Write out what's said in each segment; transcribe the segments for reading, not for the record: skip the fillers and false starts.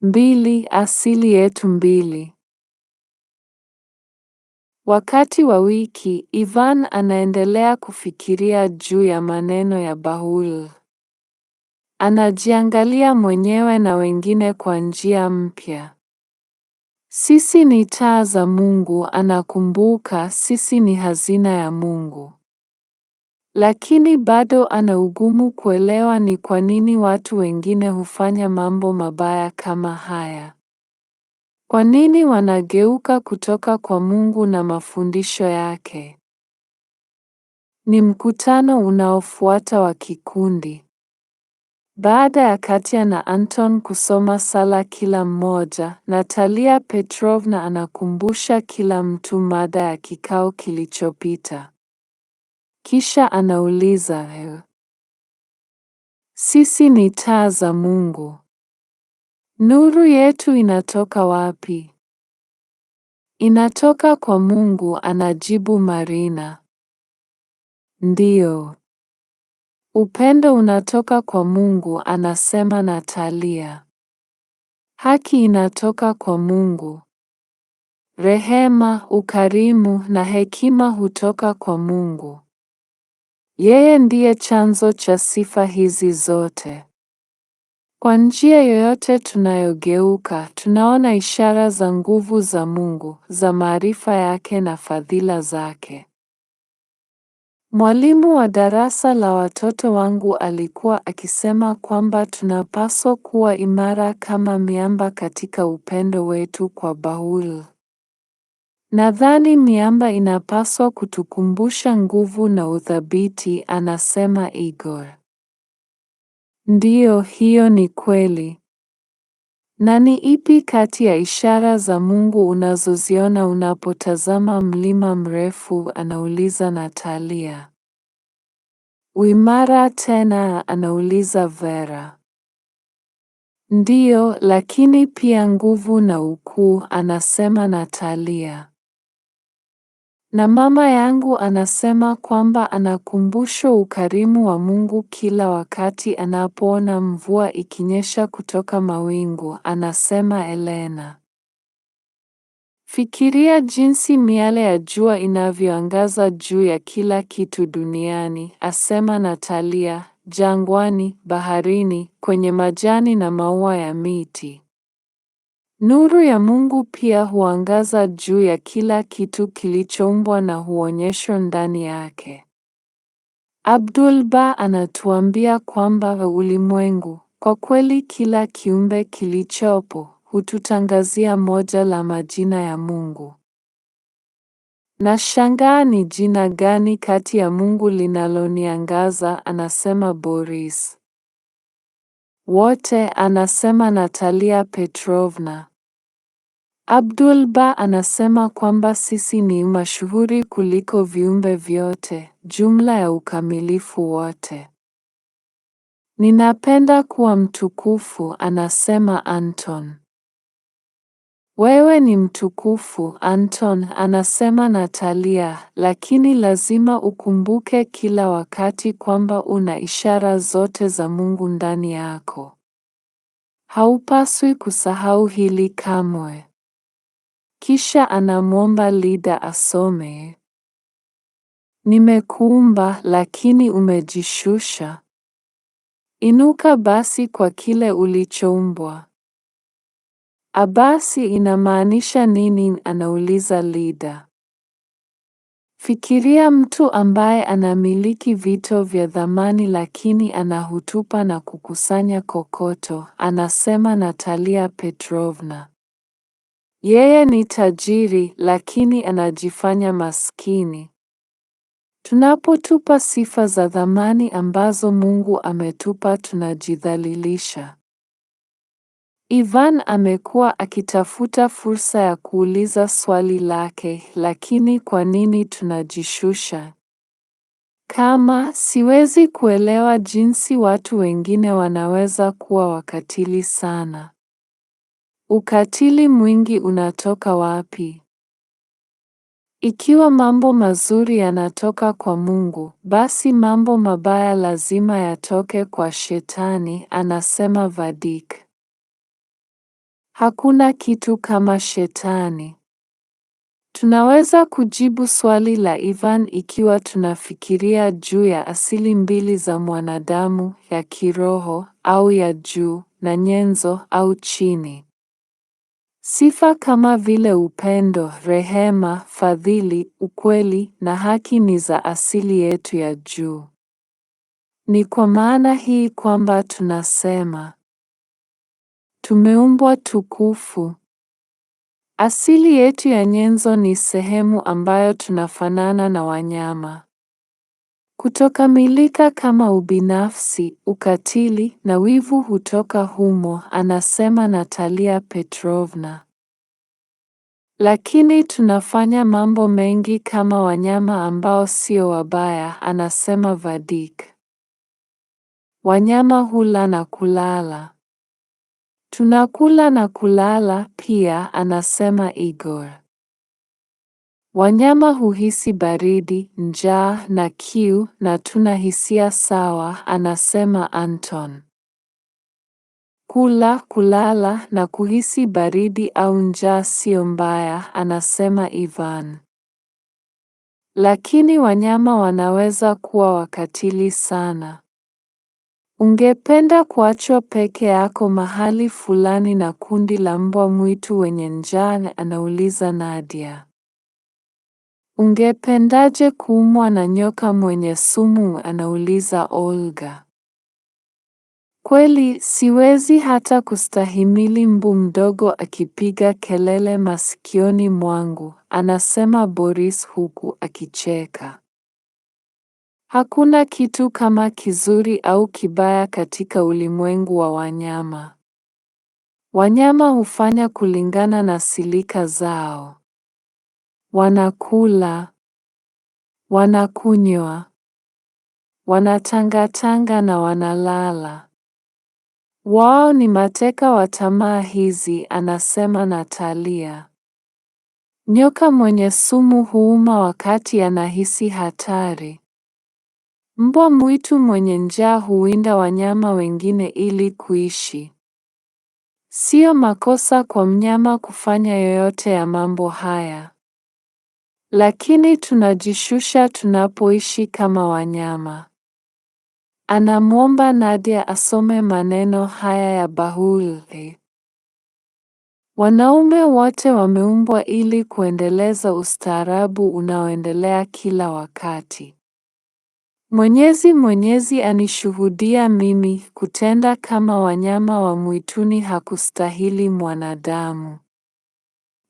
Mbili, asili yetu mbili. Wakati wa wiki, Ivan anaendelea kufikiria juu ya maneno ya Bahul. Anajiangalia mwenyewe na wengine kwa njia mpya. Sisi ni taa za Mungu, anakumbuka sisi ni hazina ya Mungu. Lakini bado ana ugumu kuelewa ni kwa nini watu wengine hufanya mambo mabaya kama haya. Kwa nini wanageuka kutoka kwa Mungu na mafundisho yake? Ni mkutano unaofuata wa kikundi. Baada ya Katya na Anton kusoma sala kila mmoja, Natalia Petrovna anakumbusha kila mtu mada ya kikao kilichopita. Kisha anauliza, sisi ni taa za Mungu. Nuru yetu inatoka wapi? Inatoka kwa Mungu, anajibu Marina. Ndiyo. Upendo unatoka kwa Mungu, anasema Natalia. Haki inatoka kwa Mungu. Rehema, ukarimu na hekima hutoka kwa Mungu. Yeye ndiye chanzo cha sifa hizi zote. Kwa njia yoyote tunayogeuka, tunaona ishara za nguvu za Mungu, za maarifa yake na fadhila zake. Mwalimu wa darasa la watoto wangu alikuwa akisema kwamba tunapaswa kuwa imara kama miamba katika upendo wetu kwa Bahul. Nadhani miamba inapaswa kutukumbusha nguvu na uthabiti, anasema Igor. Ndiyo, hiyo ni kweli. Na ni ipi kati ya ishara za Mungu unazoziona unapotazama mlima mrefu, anauliza Natalia. Uimara tena, anauliza Vera. Ndiyo, lakini pia nguvu na ukuu, anasema Natalia. Na mama yangu anasema kwamba anakumbushwa ukarimu wa Mungu kila wakati anapoona mvua ikinyesha kutoka mawingu, anasema Elena. Fikiria jinsi miale ya jua inavyoangaza juu ya kila kitu duniani, asema Natalia, jangwani, baharini, kwenye majani na maua ya miti. Nuru ya Mungu pia huangaza juu ya kila kitu kilichoumbwa na huonyeshwa ndani yake. Abdulba anatuambia kwamba ulimwengu, kwa kweli kila kiumbe kilichopo, hututangazia moja la majina ya Mungu. Nashangaa ni jina gani kati ya Mungu linaloniangaza, anasema Boris. Wote, anasema Natalia Petrovna. Abdulba anasema kwamba sisi ni mashuhuri kuliko viumbe vyote, jumla ya ukamilifu wote. Ninapenda kuwa mtukufu, anasema Anton. Wewe ni mtukufu, Anton, anasema Natalia, lakini lazima ukumbuke kila wakati kwamba una ishara zote za Mungu ndani yako. Haupaswi kusahau hili kamwe. Kisha anamwomba Lida asome. Nimekuumba lakini umejishusha. Inuka basi kwa kile ulichoumbwa. Abasi inamaanisha nini, anauliza Lida. Fikiria mtu ambaye anamiliki vito vya thamani lakini anahutupa na kukusanya kokoto, anasema Natalia Petrovna. Yeye ni tajiri lakini anajifanya maskini. Tunapotupa sifa za thamani ambazo Mungu ametupa, tunajidhalilisha. Ivan amekuwa akitafuta fursa ya kuuliza swali lake, lakini kwa nini tunajishusha? Kama siwezi kuelewa jinsi watu wengine wanaweza kuwa wakatili sana. Ukatili mwingi unatoka wapi? Ikiwa mambo mazuri yanatoka kwa Mungu, basi mambo mabaya lazima yatoke kwa Shetani, anasema Vadik. Hakuna kitu kama shetani. Tunaweza kujibu swali la Ivan ikiwa tunafikiria juu ya asili mbili za mwanadamu, ya kiroho au ya juu, na nyenzo au chini. Sifa kama vile upendo, rehema, fadhili, ukweli na haki ni za asili yetu ya juu. Ni kwa maana hii kwamba tunasema tumeumbwa tukufu. Asili yetu ya nyenzo ni sehemu ambayo tunafanana na wanyama. Kutokamilika kama ubinafsi, ukatili na wivu hutoka humo, anasema Natalia Petrovna. Lakini tunafanya mambo mengi kama wanyama ambao sio wabaya, anasema Vadik. Wanyama hula na kulala. Tunakula na kulala pia, anasema Igor. Wanyama huhisi baridi, njaa na kiu na tuna hisia sawa, anasema Anton. Kula, kulala na kuhisi baridi au njaa sio mbaya, anasema Ivan. Lakini wanyama wanaweza kuwa wakatili sana. Ungependa kuachwa peke yako mahali fulani na kundi la mbwa mwitu wenye njaa? Anauliza Nadia. Ungependaje kuumwa na nyoka mwenye sumu? Anauliza Olga. Kweli siwezi hata kustahimili mbu mdogo akipiga kelele masikioni mwangu, anasema Boris huku akicheka. Hakuna kitu kama kizuri au kibaya katika ulimwengu wa wanyama. Wanyama hufanya kulingana na silika zao. Wanakula, wanakunywa, wanatangatanga na wanalala. Wao ni mateka wa tamaa hizi, anasema Natalia. Nyoka mwenye sumu huuma wakati anahisi hatari. Mbwa mwitu mwenye njaa huwinda wanyama wengine ili kuishi. Sio makosa kwa mnyama kufanya yoyote ya mambo haya. Lakini tunajishusha tunapoishi kama wanyama. Anamwomba Nadia asome maneno haya ya Bahuli. Wanaume wote wameumbwa ili kuendeleza ustaarabu unaoendelea kila wakati. Mwenyezi anishuhudia mimi, kutenda kama wanyama wa mwituni hakustahili mwanadamu.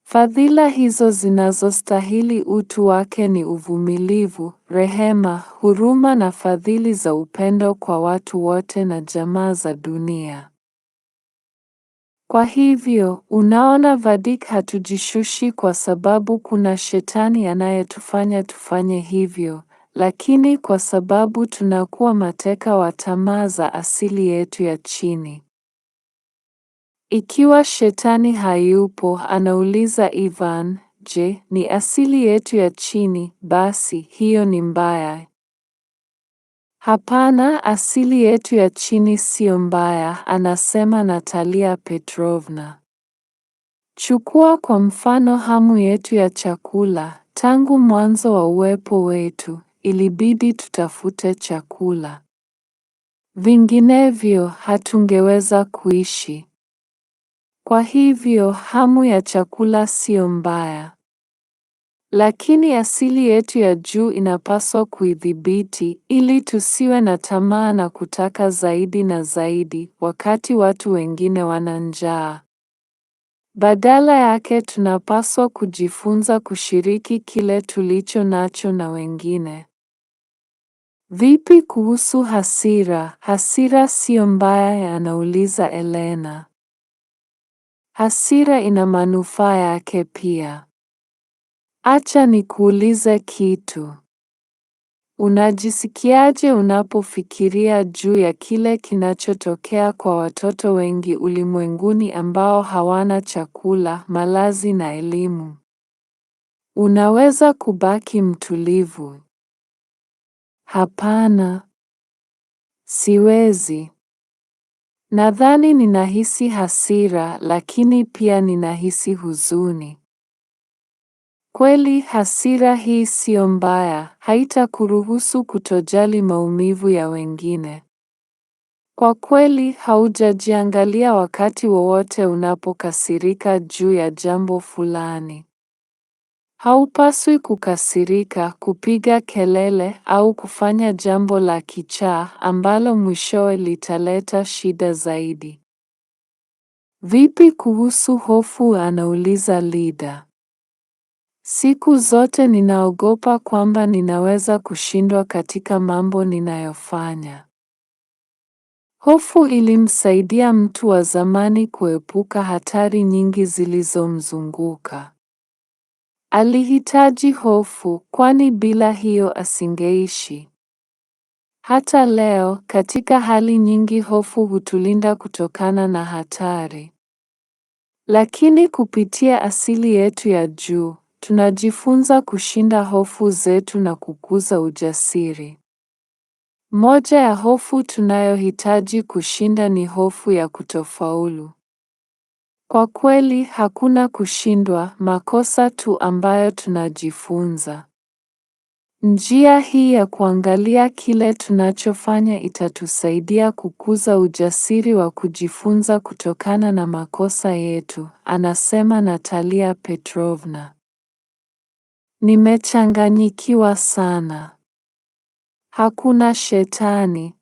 Fadhila hizo zinazostahili utu wake ni uvumilivu, rehema, huruma na fadhili za upendo kwa watu wote na jamaa za dunia. Kwa hivyo, unaona Vadik, hatujishushi kwa sababu kuna shetani anayetufanya tufanye hivyo, lakini kwa sababu tunakuwa mateka wa tamaa za asili yetu ya chini. Ikiwa shetani hayupo, anauliza Ivan, je, ni asili yetu ya chini? Basi hiyo ni mbaya. Hapana, asili yetu ya chini sio mbaya, anasema Natalia Petrovna. Chukua kwa mfano hamu yetu ya chakula. Tangu mwanzo wa uwepo wetu, ilibidi tutafute chakula. Vinginevyo, hatungeweza kuishi. Kwa hivyo, hamu ya chakula sio mbaya. Lakini asili yetu ya juu inapaswa kuidhibiti ili tusiwe na tamaa na kutaka zaidi na zaidi wakati watu wengine wana njaa. Badala yake tunapaswa kujifunza kushiriki kile tulicho nacho na wengine. Vipi kuhusu hasira? Hasira sio mbaya, anauliza Elena. Hasira ina manufaa yake pia. Acha nikuulize kitu. Unajisikiaje unapofikiria juu ya kile kinachotokea kwa watoto wengi ulimwenguni ambao hawana chakula, malazi na elimu? Unaweza kubaki mtulivu? Hapana. Siwezi. Nadhani ninahisi hasira, lakini pia ninahisi huzuni. Kweli hasira hii sio mbaya, haitakuruhusu kutojali maumivu ya wengine. Kwa kweli haujajiangalia wakati wowote unapokasirika juu ya jambo fulani. Haupaswi kukasirika, kupiga kelele au kufanya jambo la kichaa ambalo mwishowe litaleta shida zaidi. Vipi kuhusu hofu? Anauliza Lida. Siku zote ninaogopa kwamba ninaweza kushindwa katika mambo ninayofanya. Hofu ilimsaidia mtu wa zamani kuepuka hatari nyingi zilizomzunguka. Alihitaji hofu, kwani bila hiyo asingeishi. Hata leo, katika hali nyingi hofu hutulinda kutokana na hatari. Lakini kupitia asili yetu ya juu, tunajifunza kushinda hofu zetu na kukuza ujasiri. Moja ya hofu tunayohitaji kushinda ni hofu ya kutofaulu. Kwa kweli hakuna kushindwa, makosa tu ambayo tunajifunza. Njia hii ya kuangalia kile tunachofanya itatusaidia kukuza ujasiri wa kujifunza kutokana na makosa yetu, anasema Natalia Petrovna. Nimechanganyikiwa sana. Hakuna shetani.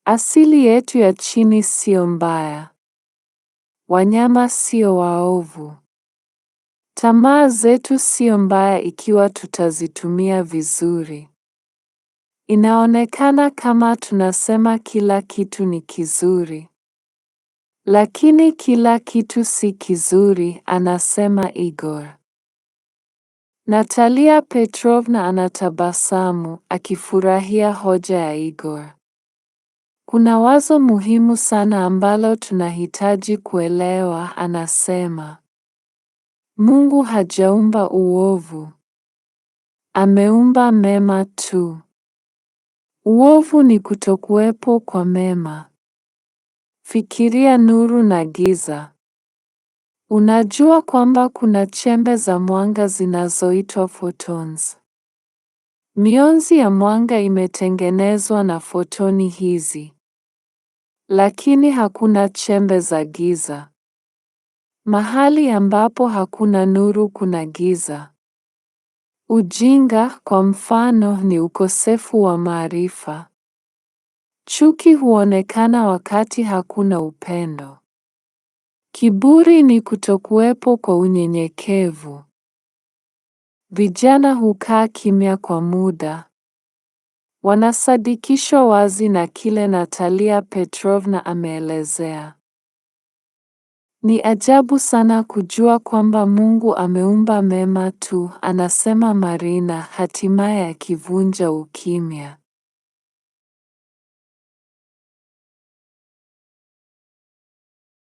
Asili yetu ya chini sio mbaya. Wanyama sio waovu. Tamaa zetu sio mbaya ikiwa tutazitumia vizuri. Inaonekana kama tunasema kila kitu ni kizuri. Lakini kila kitu si kizuri, anasema Igor. Natalia Petrovna anatabasamu, akifurahia hoja ya Igor. Kuna wazo muhimu sana ambalo tunahitaji kuelewa, anasema. Mungu hajaumba uovu. Ameumba mema tu. Uovu ni kutokuwepo kwa mema. Fikiria nuru na giza. Unajua kwamba kuna chembe za mwanga zinazoitwa photons. Mionzi ya mwanga imetengenezwa na fotoni hizi. Lakini hakuna chembe za giza. Mahali ambapo hakuna nuru kuna giza. Ujinga, kwa mfano, ni ukosefu wa maarifa. Chuki huonekana wakati hakuna upendo. Kiburi ni kutokuwepo kwa unyenyekevu. Vijana hukaa kimya kwa muda. Wanasadikishwa wazi na kile Natalia Petrovna ameelezea. Ni ajabu sana kujua kwamba Mungu ameumba mema tu, anasema Marina, hatimaye akivunja ukimya.